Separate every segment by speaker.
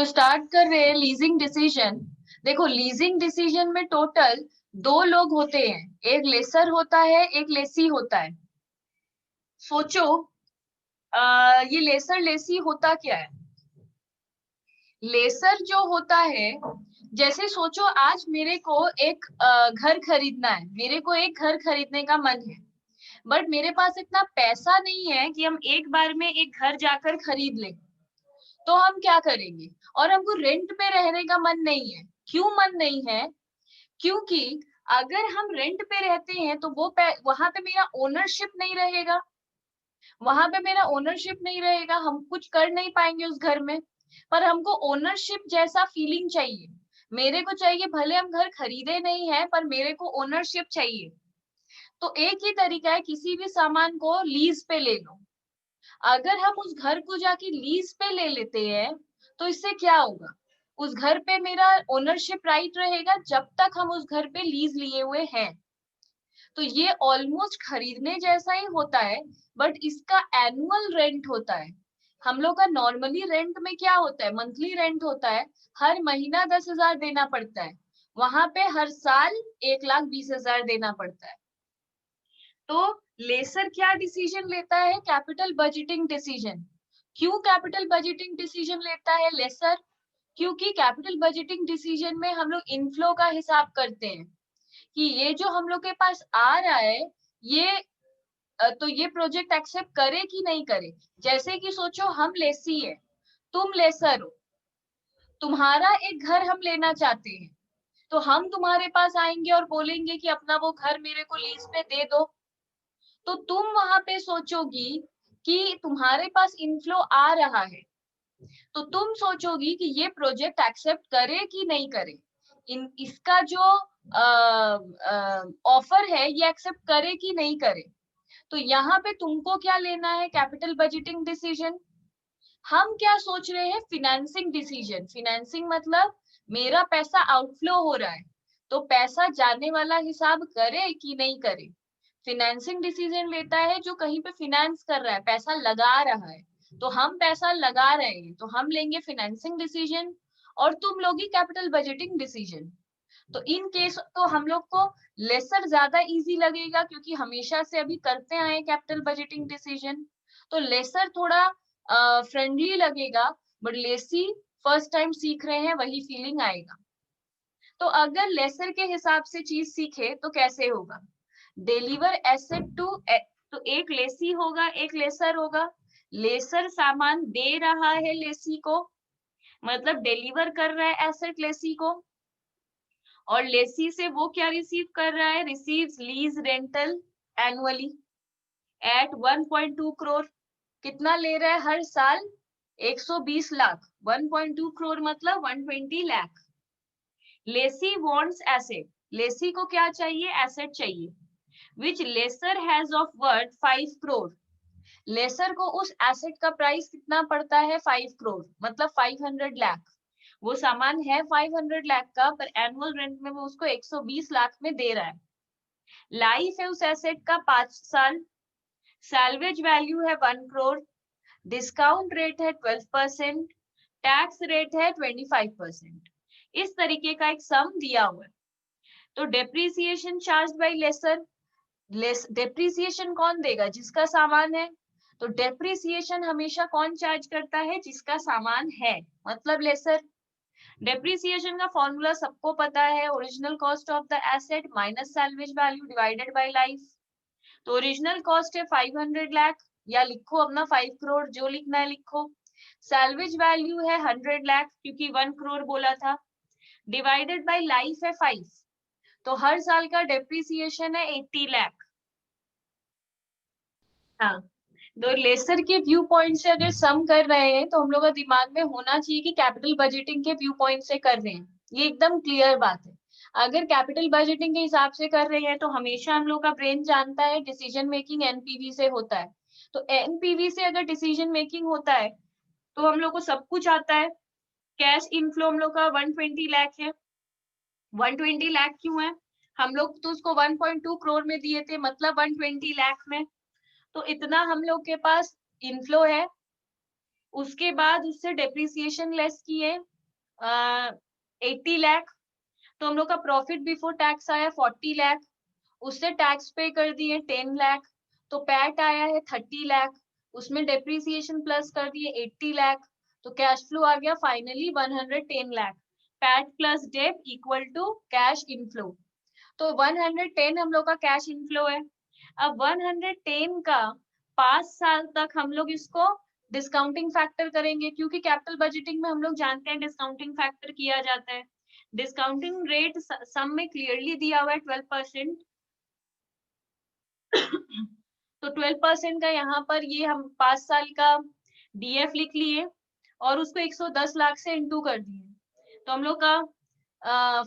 Speaker 1: तो स्टार्ट कर रहे हैं लीजिंग डिसीजन। देखो, लीजिंग डिसीजन में टोटल दो लोग होते हैं, एक लेसर होता है, एक लेसी होता है। सोचो, ये लेसर लेसी होता क्या है? लेसर जो होता है, जैसे सोचो आज मेरे को एक घर खरीदना है, मेरे को एक घर खरीदने का मन है, बट मेरे पास इतना पैसा नहीं है कि हम एक बार में एक घर जाकर खरीद लें। तो हम क्या करेंगे? और हमको रेंट पे रहने का मन नहीं है। क्यों मन नहीं है? क्योंकि अगर हम रेंट पे रहते हैं तो वो वहां पे मेरा ओनरशिप नहीं रहेगा। वहां पे मेरा ओनरशिप नहीं रहेगा, हम कुछ कर नहीं पाएंगे उस घर में। पर हमको ओनरशिप जैसा फीलिंग चाहिए। मेरे को चाहिए, भले हम घर खरीदे नहीं है पर मेरे को ओनरशिप चाहिए। तो एक ही तरीका है, किसी भी सामान को लीज पे ले लो। अगर हम उस घर को जाके लीज पे ले लेते हैं तो इससे क्या होगा? उस घर पे मेरा ओनरशिप राइट रहेगा जब तक हम उस घर पे लीज लिए हुए हैं। तो ये ऑलमोस्ट खरीदने जैसा ही होता है, बट इसका एनुअल रेंट होता है। हम लोग का नॉर्मली रेंट में क्या होता है? मंथली रेंट होता है, हर महीना 10,000 देना पड़ता है। वहां पे हर साल 1,20,000 देना पड़ता है। तो लेसर क्या डिसीजन लेता है? Capital budgeting decision. क्यों कैपिटल बजटिंग डिसीजन लेता है लेसर? क्योंकि कैपिटल बजटिंग डिसीजन में हम लोग इनफ्लो का हिसाब करते हैं कि ये जो हम लोग के पास आ रहा है, ये तो ये प्रोजेक्ट एक्सेप्ट करे कि नहीं करे। जैसे कि सोचो, हम लेसी है, तुम लेसर हो, तुम्हारा एक घर हम लेना चाहते हैं, तो हम तुम्हारे पास आएंगे और बोलेंगे कि अपना वो घर मेरे को लीज पे दे दो। तो तुम वहां पे सोचोगी कि तुम्हारे पास इनफ्लो आ रहा है, तो तुम सोचोगी कि ये प्रोजेक्ट एक्सेप्ट करे कि नहीं करे। इसका जो ऑफर है ये एक्सेप्ट करे कि नहीं करे। तो यहाँ पे तुमको क्या लेना है? Capital budgeting decision. हम क्या सोच रहे हैं? Financing decision. फिनेंसिंग मतलब मेरा पैसा आउटफ्लो हो रहा है, तो पैसा जाने वाला हिसाब करे कि नहीं करे। फिनेंसिंग डिसीजन लेता है जो कहीं पे फिनेंस कर रहा है, पैसा लगा रहा है। तो हम पैसा लगा रहे हैं तो हम लेंगे फिनेंसिंग डिसीजन, और तुम लोगी कैपिटल बजटिंग डिसीजन। तो इन केस तो हम लोग को लेसर ज्यादा इजी लगेगा, क्योंकि हमेशा से अभी करते आए कैपिटल बजटिंग डिसीजन। तो लेसर थोड़ा फ्रेंडली लगेगा, बट लेसी फर्स्ट टाइम सीख रहे हैं, वही फीलिंग आएगा। तो अगर लेसर के हिसाब से चीज सीखे तो कैसे होगा? डिलीवर एसेट टू, तो एक लेसी होगा, एक लेसर होगा। लेसर सामान दे रहा है लेसी को, मतलब डिलीवर कर रहा है एसेट लेसी को। और लेसी से वो क्या रिसीव कर रहा है? Receives lease rental annually at 1.2 crore. कितना ले रहा है हर साल? 120 लाख। 1.2 करोड़ मतलब 120 lakh. Lessee wants asset. Lessee को क्या चाहिए? एसेट चाहिए। Which lessor has of worth 5 crore. Lessor को उस एसेट का प्राइस कितना पड़ता है? 5 करोड़, मतलब 500 लाख। वो सामान है 500 लाख का, पर एनुअल रेंट में वो उसको 120 लाख में दे रहा है। लाइफ है उस एसेट का 5 साल। सैल्वेज वैल्यू है 1 करोड़। डिस्काउंट रेट है 12%। टैक्स रेट है 25%। इस तरीके का एक सम दिया हुआ है। तो depreciation charge by lessor. Depreciation कौन देगा? जिसका सामान है। तो डेप्रिसिएशन हमेशा कौन चार्ज करता है? जिसका सामान है, मतलब लेसर। डेप्रिसिएशन का फॉर्मूला सबको पता है, original cost of the asset minus salvage value divided by life. तो ओरिजिनल कॉस्ट है 500 लाख, या लिखो अपना 5 करोड़, जो लिखना है लिखो। सैल्वेज वैल्यू है 100 लाख, क्योंकि 1 करोड़ बोला था, डिवाइडेड बाय लाइफ है 5। तो हर साल का डेप्रिसिएशन है 80 लाख। हाँ, तो लेसर के व्यू पॉइंट से अगर सम कर रहे हैं तो हम लोग का दिमाग में होना चाहिए कि कैपिटल बजटिंग के व्यू पॉइंट से कर रहे हैं। ये एकदम क्लियर बात है। अगर कैपिटल बजटिंग के हिसाब से कर रहे हैं तो हमेशा हम लोग का ब्रेन जानता है डिसीजन मेकिंग एनपीवी से होता है। तो एनपीवी से अगर डिसीजन मेकिंग होता है तो हम लोग को सब कुछ आता है। कैश इनफ्लो हम लोग का 120 लाख है। 120 लाख क्यों है? हम लोग तो उसको 1.2 करोड़ में दिए थे, मतलब 120 लाख में। तो इतना हम लोग के पास इनफ्लो है। उसके बाद उससे डेप्रिसिएशन लेस किए 80 लाख, तो हम लोग का प्रॉफिट बिफोर टैक्स आया 40 लाख, उससे टैक्स पे कर दिए 10 लाख, तो पैट आया है 30 लाख, उसमें डेप्रिसिएशन प्लस कर दिए 80 लाख, तो कैश फ्लो आ गया finally 110 lakh. PAT plus debt equal to cash inflow. तो 110 हम लोग का कैश इनफ्लो है। अब 110 का 5 साल तक हम लोग इसको डिस्काउंटिंग फैक्टर करेंगे, क्योंकि कैपिटल बजटिंग में हम लोग जानते हैं डिस्काउंटिंग फैक्टर किया जाता है। डिस्काउंटिंग रेट सम में क्लियरली दिया हुआ है 12%। तो 12% का यहाँ पर ये हम 5 साल का डीएफ लिख लिए और उसको 110 लाख से इंटू कर दिए। तो हम लोग का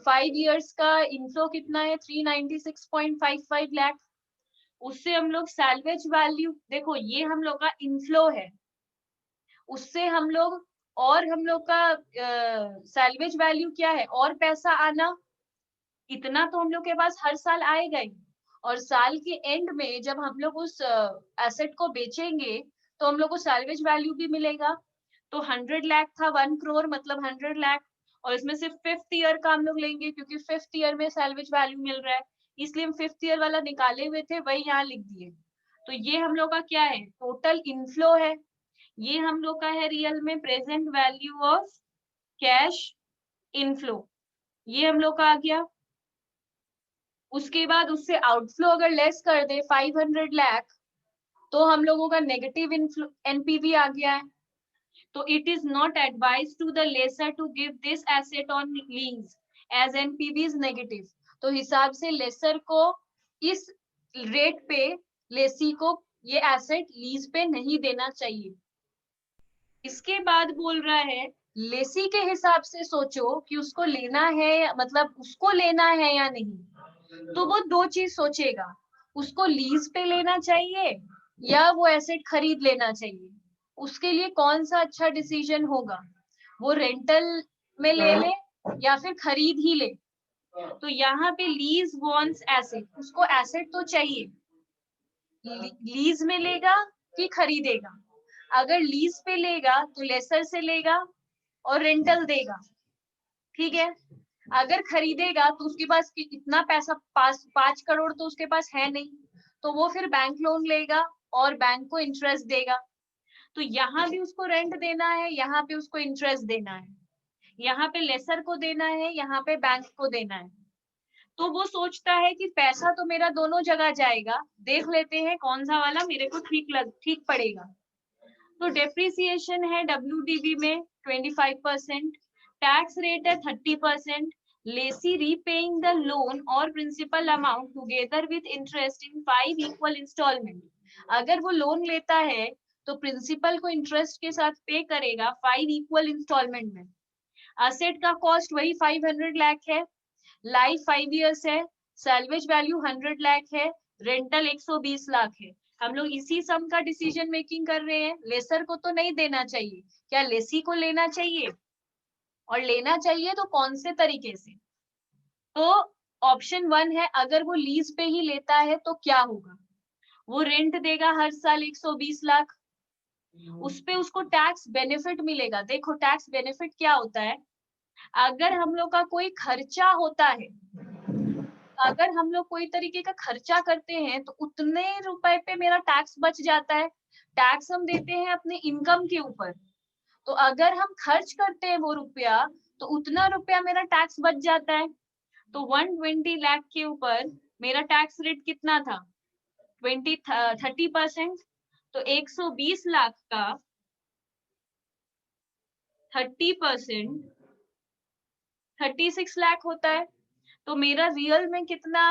Speaker 1: 5 इयर्स का इनफ्लो कितना है 396.55 लाख। उससे हम लोग सैल्वेज वैल्यू, देखो ये हम लोग का इनफ्लो है, उससे हम लोग और हम लोग का सैल्वेज वैल्यू क्या है, और पैसा आना, इतना तो हम लोग के पास हर साल आएगा ही। और साल के एंड में जब हम लोग उस एसेट को बेचेंगे तो हम लोग को सैल्वेज वैल्यू भी मिलेगा। तो 100 लाख था, 1 करोड़ मतलब 100 लाख, और इसमें सिर्फ 5th ईयर का हम लोग लेंगे क्योंकि 5th ईयर में सैल्वेज वैल्यू मिल रहा है, इसलिए हम 5th ईयर वाला निकाले हुए थे, वही यहाँ लिख दिए। तो ये हम लोग का क्या है, टोटल इनफ्लो है। ये हम लोग का है रियल में present value of cash inflow, ये हम लोग का आ गया। उसके बाद उससे आउटफ्लो अगर लेस कर दे 500 लाख, तो हम लोगों का नेगेटिव एनपीवी आ गया है। तो it is not advise to the lessor to give this asset on lease as NPV is negative. तो हिसाब से लेसर को इस रेट पे लेसी को ये एसेट लीज पे नहीं देना चाहिए। इसके बाद बोल रहा है लेसी के हिसाब से सोचो कि उसको लेना है, मतलब उसको लेना है या नहीं। तो वो दो चीज सोचेगा, उसको लीज पे लेना चाहिए या वो एसेट खरीद लेना चाहिए। उसके लिए कौन सा अच्छा डिसीजन होगा, वो रेंटल में ले ले या फिर खरीद ही ले। तो यहाँ पे लीज वॉन्ट्स एसेट, उसको एसेट तो चाहिए, लीज में लेगा कि खरीदेगा। अगर लीज पे लेगा तो लेसर से लेगा और रेंटल देगा, ठीक है। अगर खरीदेगा तो उसके पास इतना पैसा 5 करोड़ तो उसके पास है नहीं, तो वो फिर बैंक लोन लेगा और बैंक को इंटरेस्ट देगा। तो यहाँ भी उसको रेंट देना है, यहाँ पे उसको इंटरेस्ट देना है, यहाँ पे लेसर को देना है, यहाँ पे बैंक को देना है। तो वो सोचता है कि पैसा तो मेरा दोनों जगह जाएगा, देख लेते हैं कौन सा वाला मेरे को ठीक पड़ेगा। तो डेप्रिसिएशन है WDV में 25%, टैक्स रेट है 30%, लेसी रीपेइंग द लोन और principal amount together with interest in 5 equal instalment. अगर वो लोन लेता है तो प्रिंसिपल को इंटरेस्ट के साथ पे करेगा 5 इक्वल इंस्टॉलमेंट में। असेट का कॉस्ट वही 500 लाख है, लाइफ 5 इयर्स है, सैल्वेज वैल्यू 100 लाख है, रेंटल 120 लाख है। हम लोग इसी सम का डिसीजन मेकिंग कर रहे हैं। लेसर को तो नहीं देना चाहिए, क्या लेसी को लेना चाहिए, और लेना चाहिए तो कौन से तरीके से। तो ऑप्शन 1 है, अगर वो लीज पे ही लेता है तो क्या होगा, वो रेंट देगा हर साल 120 लाख, उस पे उसको टैक्स बेनिफिट मिलेगा। देखो टैक्स बेनिफिट क्या होता है, अगर हम लोग का कोई खर्चा होता है, अगर हम लोग कोई तरीके का खर्चा करते हैं तो उतने रुपए पे मेरा टैक्स बच जाता है। टैक्स हम देते हैं अपने इनकम के ऊपर, तो अगर हम खर्च करते हैं वो रुपया तो उतना रुपया मेरा टैक्स बच जाता है। तो 120 लाख के ऊपर मेरा टैक्स रेट कितना था, 30%। तो 120 लाख का 30% 36 लाख होता है। तो मेरा रियल में कितना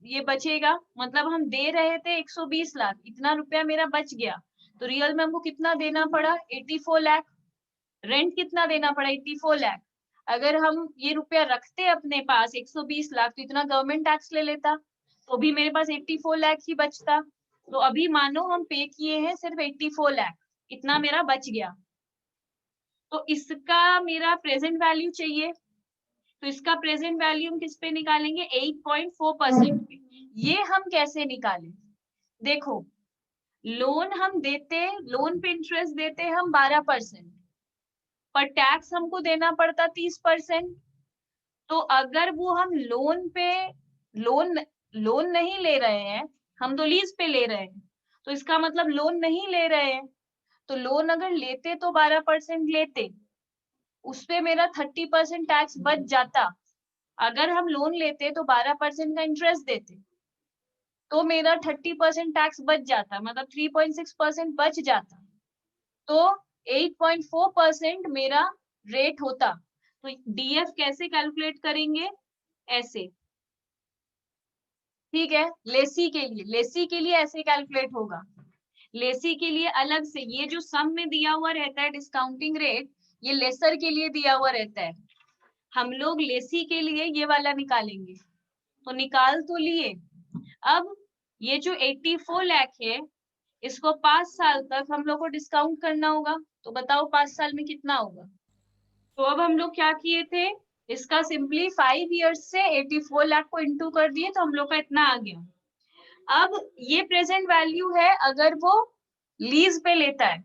Speaker 1: ये बचेगा, मतलब हम दे रहे थे 120 लाख, इतना रुपया मेरा बच गया, तो रियल में हमको कितना देना पड़ा, 84 लाख। रेंट कितना देना पड़ा, 84 लाख। अगर हम ये रुपया रखते अपने पास 120 लाख, तो इतना गवर्नमेंट टैक्स ले लेता, तो भी मेरे पास 84 लाख ही बचता। तो अभी मानो हम पे किए हैं सिर्फ 84 लाख, इतना मेरा बच गया। तो इसका मेरा प्रेजेंट वैल्यू चाहिए, तो इसका प्रेजेंट वैल्यू हम किस पे निकालेंगे, 8.4% पे। ये हम कैसे निकालें, देखो लोन हम देते, लोन पे इंटरेस्ट देते हम 12%, पर टैक्स हमको देना पड़ता 30%। तो अगर वो हम लोन पे लोन लोन नहीं ले रहे हैं, हम तो लीज पे ले रहे हैं, तो इसका मतलब लोन नहीं ले रहे हैं। तो लोन अगर लेते तो 12% लेते, उस पे मेरा 30% टैक्स बच जाता। अगर हम लोन लेते तो 12% का इंटरेस्ट देते, तो मेरा 30% टैक्स बच जाता, मतलब 3.6% बच जाता। तो 8.4% मेरा रेट होता। तो डीएफ कैसे कैलकुलेट करेंगे? ऐसे, ठीक है। लेसी के लिए ऐसे कैलकुलेट होगा। लेसी के लिए अलग से, ये जो सम में दिया हुआ रहता है डिस्काउंटिंग रेट, ये लेसर के लिए दिया हुआ रहता है। हम लोग लेसी के लिए ये वाला निकालेंगे, तो निकाल तो लिए। अब ये जो 84 लाख है, इसको 5 साल तक हम लोग को डिस्काउंट करना होगा। तो बताओ 5 साल में कितना होगा? तो अब हम लोग क्या किए थे, इसका सिंपली 5 ईयर्स से 84 लाख को इंटू कर दिए, तो हम लोग का इतना आ गया। अब ये प्रेजेंट वैल्यू है अगर वो लीज पे लेता है।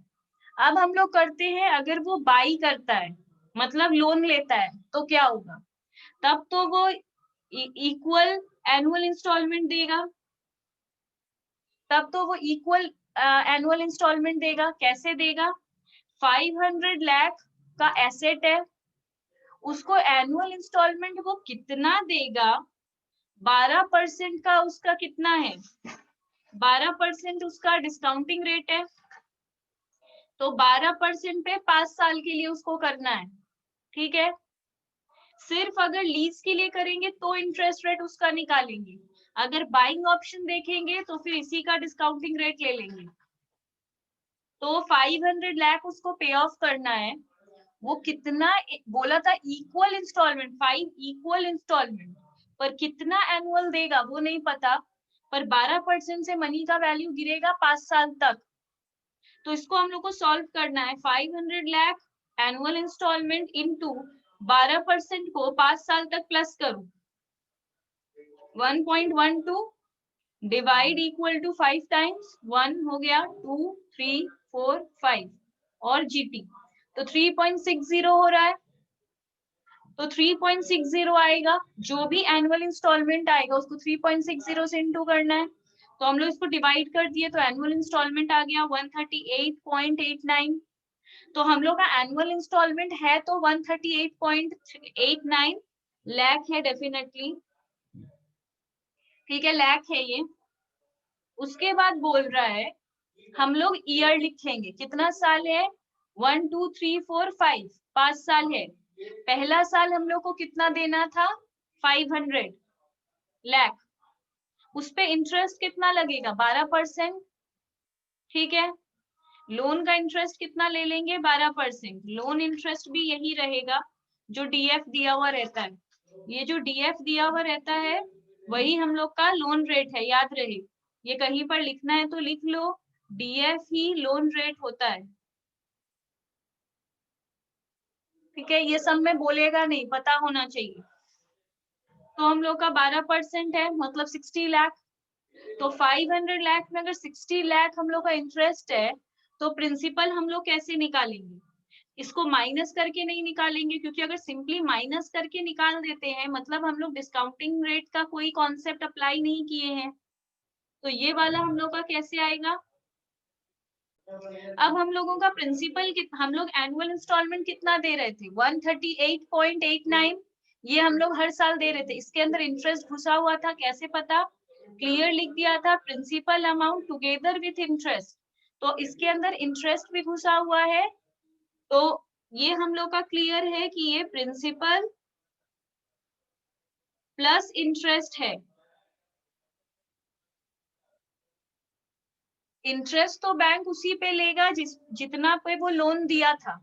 Speaker 1: अब हम लोग करते हैं अगर वो बाई करता है, मतलब लोन लेता है, तो क्या होगा? तब तो वो इक्वल एनुअल इंस्टॉलमेंट देगा। तब तो वो इक्वल एनुअल इंस्टॉलमेंट देगा। कैसे देगा? 500 लाख का एसेट है, उसको एनुअल इंस्टॉलमेंट वो कितना देगा? 12% का उसका कितना है? 12% उसका डिस्काउंटिंग रेट है। तो 12% पे 5 साल के लिए उसको करना है, ठीक है। सिर्फ अगर लीज के लिए करेंगे तो इंटरेस्ट रेट उसका निकालेंगे, अगर बाइंग ऑप्शन देखेंगे तो फिर इसी का डिस्काउंटिंग रेट ले लेंगे। तो 500 लाख उसको पे ऑफ करना है। वो कितना बोला था? इक्वल इंस्टॉलमेंट, 5 इक्वल इंस्टॉलमेंट, पर कितना एनुअल देगा वो नहीं पता। पर 12% से मनी का वैल्यू गिरेगा 5 साल तक। तो इसको हम लोग को सॉल्व करना है। 500 लाख एनुअल इंस्टॉलमेंट इनटू 12% को 5 साल तक प्लस करो, 1.12 डिवाइड इक्वल टू 5 टाइम्स 1 हो गया, 2 3 4 5 और जीटी, तो 3.60 हो रहा है। तो 3.60 आएगा, जो भी एनुअल इंस्टॉलमेंट आएगा उसको 3.60 से इंटू करना है। तो हम लोग इसको डिवाइड कर दिए, तो एनुअल इंस्टॉलमेंट आ गया 138.89। तो हम लोग का एनुअल इंस्टॉलमेंट है तो 138.89 लाख है डेफिनेटली, ठीक है, लाख है ये। उसके बाद बोल रहा है हम लोग ईयर लिखेंगे, कितना साल है? 1 2 3 4 5, 5 साल है। पहला साल हम लोग को कितना देना था? 500 लाख। उस पे इंटरेस्ट कितना लगेगा? 12%, ठीक है। लोन का इंटरेस्ट कितना ले लेंगे? 12%। लोन इंटरेस्ट भी यही रहेगा जो डीएफ दिया हुआ रहता है। ये जो डीएफ दिया हुआ रहता है वही हम लोग का लोन रेट है, याद रहे। ये कहीं पर लिखना है तो लिख लो, डीएफ ही लोन रेट होता है, ठीक है। ये सब में बोलेगा नहीं, पता होना चाहिए। तो हम लोग का 12% है, मतलब 60 लाख। तो 500 लाख में अगर 60 लाख हम लोग का इंटरेस्ट है, तो प्रिंसिपल हम लोग कैसे निकालेंगे? इसको माइनस करके नहीं निकालेंगे, क्योंकि अगर सिंपली माइनस करके निकाल देते हैं मतलब हम लोग डिस्काउंटिंग रेट का कोई कॉन्सेप्ट अप्लाई नहीं किए हैं। तो ये वाला हम लोग का कैसे आएगा? अब हम लोगों का प्रिंसिपल हम लोग एनुअल इंस्टॉलमेंट कितना दे रहे थे? 138.89। ये हम लोग हर साल दे रहे थे। इसके अंदर इंटरेस्ट घुसा हुआ था, कैसे पता? क्लियर लिख दिया था, principal amount together with interest. तो इसके अंदर इंटरेस्ट भी घुसा हुआ है। तो ये हम लोग का क्लियर है कि ये प्रिंसिपल प्लस इंटरेस्ट है। इंटरेस्ट तो बैंक उसी पे लेगा जितना पे वो लोन दिया था,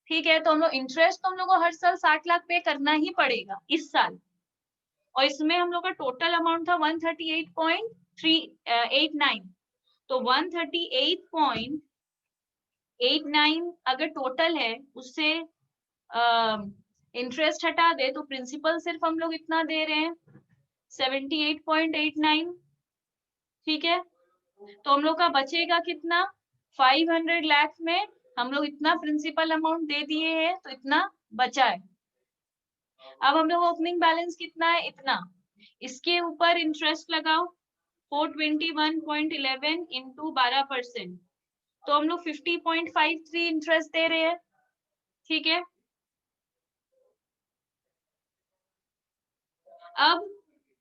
Speaker 1: ठीक है। तो हम लोग इंटरेस्ट तो हम लोग को हर साल 60 लाख पे करना ही पड़ेगा इस साल। और इसमें हम लोग का टोटल अमाउंट था 138.389। तो 138.89 अगर टोटल है, उससे इंटरेस्ट हटा दे तो प्रिंसिपल सिर्फ हम लोग इतना दे रहे हैं 78.89, ठीक है। तो हम लोग का बचेगा कितना, 500 लाख में हम लोग इतना प्रिंसिपल अमाउंट दे दिए हैं तो इतना बचा है। अब हम लोग ओपनिंग बैलेंस कितना है, इतना, इसके ऊपर इंटरेस्ट लगाओ 421.11 इंटू 12%, तो हम लोग 50.53 इंटरेस्ट दे रहे हैं। ठीक है, अब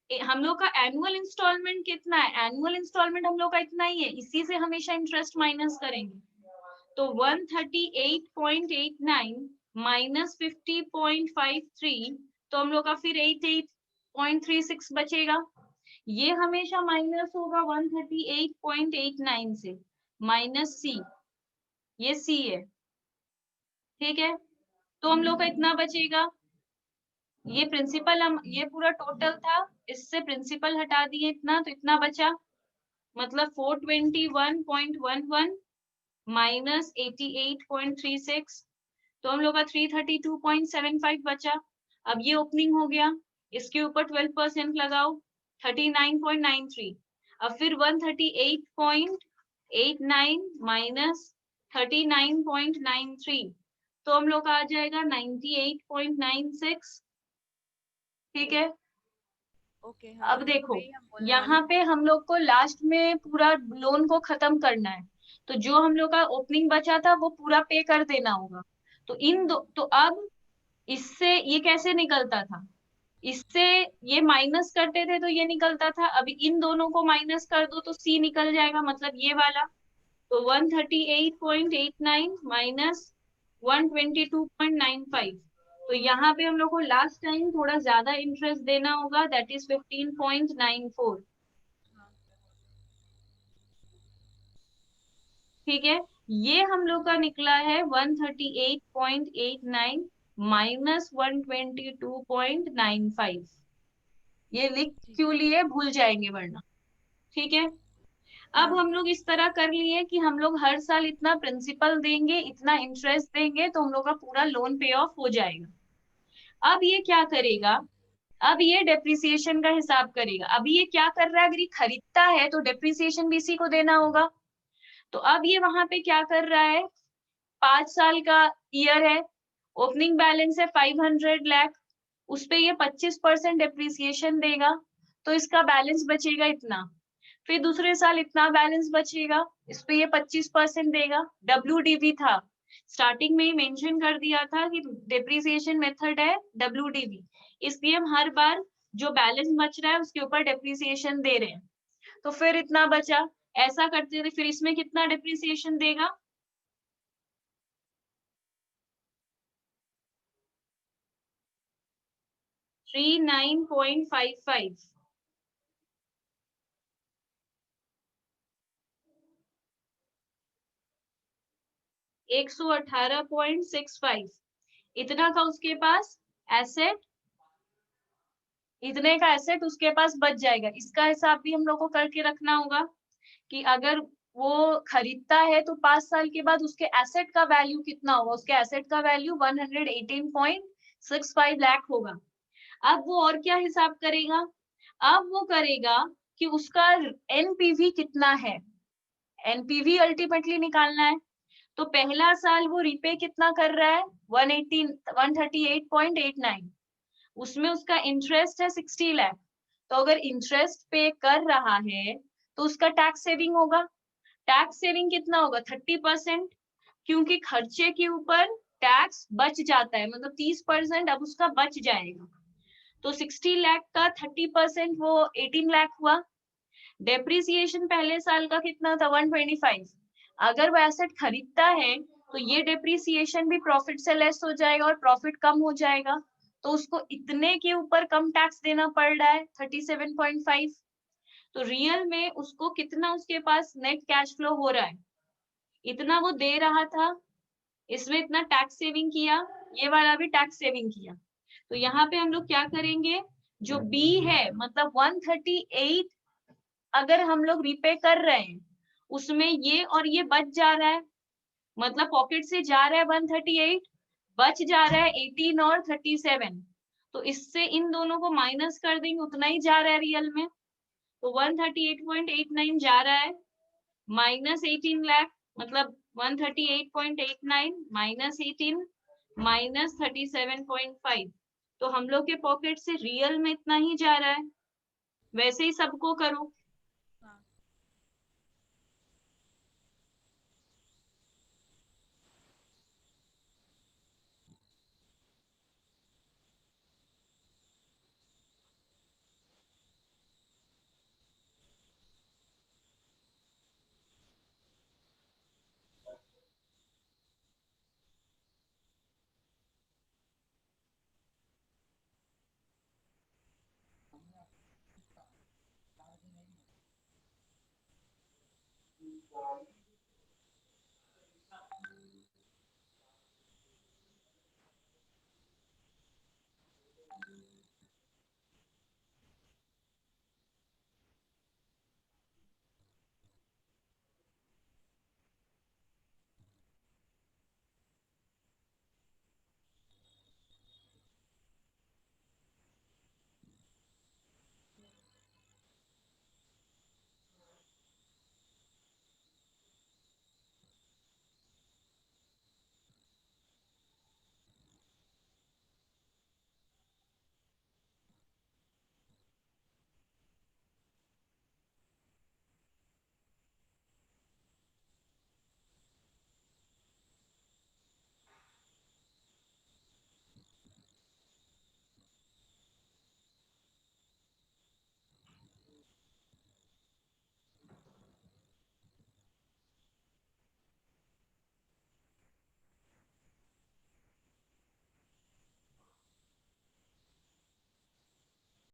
Speaker 1: हम लोग का एनुअल इंस्टॉलमेंट कितना है, एनुअल इंस्टॉलमेंट हम लोग का इतना ही है, इसी से हमेशा इंटरेस्ट माइनस करेंगे। तो 138.89 माइनस 50.53, तो हम लोग का फिर 88.36 बचेगा। ये हमेशा माइनस होगा 138.89 से, माइनस सी, ये सी है। ठीक है, तो हम लोग का इतना बचेगा, ये प्रिंसिपल, हम ये पूरा टोटल था, इससे प्रिंसिपल हटा दिए इतना, तो इतना बचा, मतलब 421.11 माइनस 88.36, तो हम लोग का 332.75 बचा। अब ये ओपनिंग हो गया, इसके ऊपर 12% लगाओ 39.93, अब फिर 138.89 माइनस 39.93, तो हम लोग का आ जाएगा 98.96। ठीक है,
Speaker 2: ओके हाँ,
Speaker 1: अब देखो
Speaker 2: वही हम बोलने वाले
Speaker 1: यहाँ
Speaker 2: थे।
Speaker 1: पे हम लोग को लास्ट में पूरा लोन को खत्म करना है, तो जो हम लोग का ओपनिंग बचा था वो पूरा पे कर देना होगा। तो इन दो, तो अब इससे ये कैसे निकलता था, इससे ये माइनस करते थे तो ये निकलता था, अभी इन दोनों को माइनस कर दो तो सी निकल जाएगा, मतलब ये वाला। तो 138.89 माइनस 122.95, तो यहाँ पे हम लोग को लास्ट टाइम थोड़ा ज्यादा इंटरेस्ट देना होगा, दैट इज 15.94। ठीक है, ये हम लोग का निकला है 138.89 माइनस 122.95। ये लिख
Speaker 2: ठीक
Speaker 1: क्यों लिए, भूल जाएंगे वरना। ठीक है, अब
Speaker 2: हाँ।
Speaker 1: हम लोग इस तरह कर लिए कि हम लोग हर साल इतना प्रिंसिपल देंगे, इतना इंटरेस्ट देंगे, तो हम लोग का पूरा लोन पे ऑफ हो जाएगा। अब ये क्या करेगा, अब ये डेप्रिसिएशन का हिसाब करेगा। अभी ये क्या कर रहा है, अगर ये खरीदता है तो डेप्रिसिएशन भी इसी को देना होगा। तो अब ये वहां पे क्या कर रहा है, 5 साल का ईयर है, ओपनिंग बैलेंस है 500 लाख, उस पे ये 25% डेप्रिसिएशन देगा, तो इसका बैलेंस बचेगा इतना। फिर दूसरे साल इतना बैलेंस बचेगा, इस पे ये 25% देगा। WDV था, स्टार्टिंग में ही मेंशन कर दिया था कि डेप्रिसिएशन मेथड है WDV, इसलिए हम हर बार जो बैलेंस बच रहा है उसके ऊपर डेप्रिसिएशन दे रहे हैं। तो फिर इतना बचा, ऐसा करते थे, फिर इसमें कितना डेप्रिसिएशन देगा, 39.55, 118.65, इतना का उसके पास एसेट, इतने का एसेट उसके पास बच जाएगा। इसका हिसाब भी हम लोग को करके रखना होगा कि अगर वो खरीदता है तो 5 साल के बाद उसके एसेट का वैल्यू कितना होगा, उसके एसेट का वैल्यू 118.65 लाख होगा। अब वो और क्या हिसाब करेगा, अब वो करेगा कि उसका एनपीवी कितना है, एनपीवी अल्टीमेटली निकालना है। तो पहला साल वो रिपे कितना कर रहा है, 138.89, उसमें उसका इंटरेस्ट है 60 लाख। तो अगर इंटरेस्ट पे कर रहा है तो उसका टैक्स सेविंग होगा, टैक्स सेविंग कितना होगा, 30%, क्योंकि खर्चे के ऊपर टैक्स बच जाता है, मतलब 30% अब उसका बच जाएगा। तो 60 लाख का 30% वो 18 लाख हुआ। डेप्रिसिएशन पहले साल का कितना था, 125। अगर वो एसेट खरीदता है तो ये डेप्रिसिएशन भी प्रॉफिट से लेस हो जाएगा और प्रॉफिट कम हो जाएगा, तो उसको इतने के ऊपर कम टैक्स देना पड़ रहा है 37.5। तो रियल में उसको कितना उसके पास नेट कैश फ्लो हो रहा है, इतना वो दे रहा था, इसमें इतना टैक्स सेविंग किया, ये वाला भी टैक्स सेविंग किया। तो यहाँ पे हम लोग क्या करेंगे, जो बी है मतलब 138 अगर हम लोग रिपे कर रहे हैं, उसमें ये और ये बच जा रहा है, मतलब पॉकेट से जा रहा है 138, बच जा रहा है 18 और 37, तो इससे इन दोनों को माइनस कर देंगे, उतना ही जा रहा है रियल में। तो 138.89 जा रहा है, माइनस 18 लाख मतलब 138.89 माइनस 18 माइनस 37.5। तो हम लोग के पॉकेट से रियल में इतना ही जा रहा है, वैसे ही सबको करो।
Speaker 2: हाँ